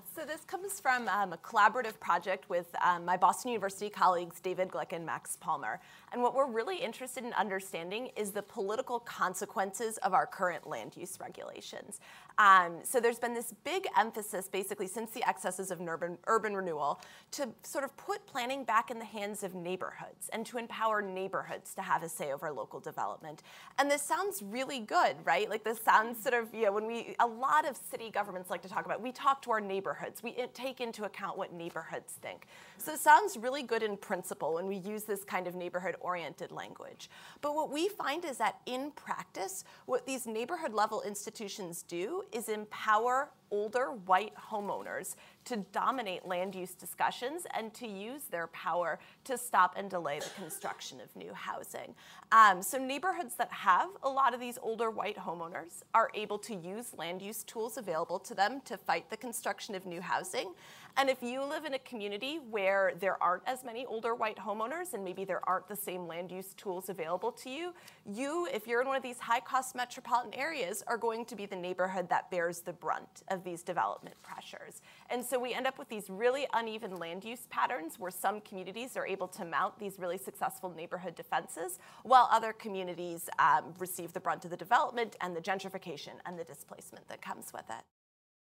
So this comes from a collaborative project with my Boston University colleagues, David Glick and Max Palmer. And what we're really interested in understanding is the political consequences of our current land use regulations. So there's been this big emphasis, basically, since the excesses of urban renewal, to sort of put planning back in the hands of neighborhoods and to empower neighborhoods to have a say over local development. And this sounds really good, right? Like this sounds sort of, when a lot of city governments like to talk about, we talk to our neighborhoods. We take into account what neighborhoods think. So it sounds really good in principle when we use this kind of neighborhood-oriented language. But what we find is that in practice, what these neighborhood-level institutions do is empower older white homeowners to dominate land use discussions and to use their power to stop and delay the construction of new housing. So neighborhoods that have a lot of these older white homeowners are able to use land use tools available to them to fight the construction of new housing. And if you live in a community where there aren't as many older white homeowners and maybe there aren't the same land use tools available to you, if you're in one of these high-cost metropolitan areas, are going to be the neighborhood that bears the brunt of these development pressures. And so we end up with these really uneven land use patterns where some communities are able to mount these really successful neighborhood defenses, while other communities receive the brunt of the development and the gentrification and the displacement that comes with it.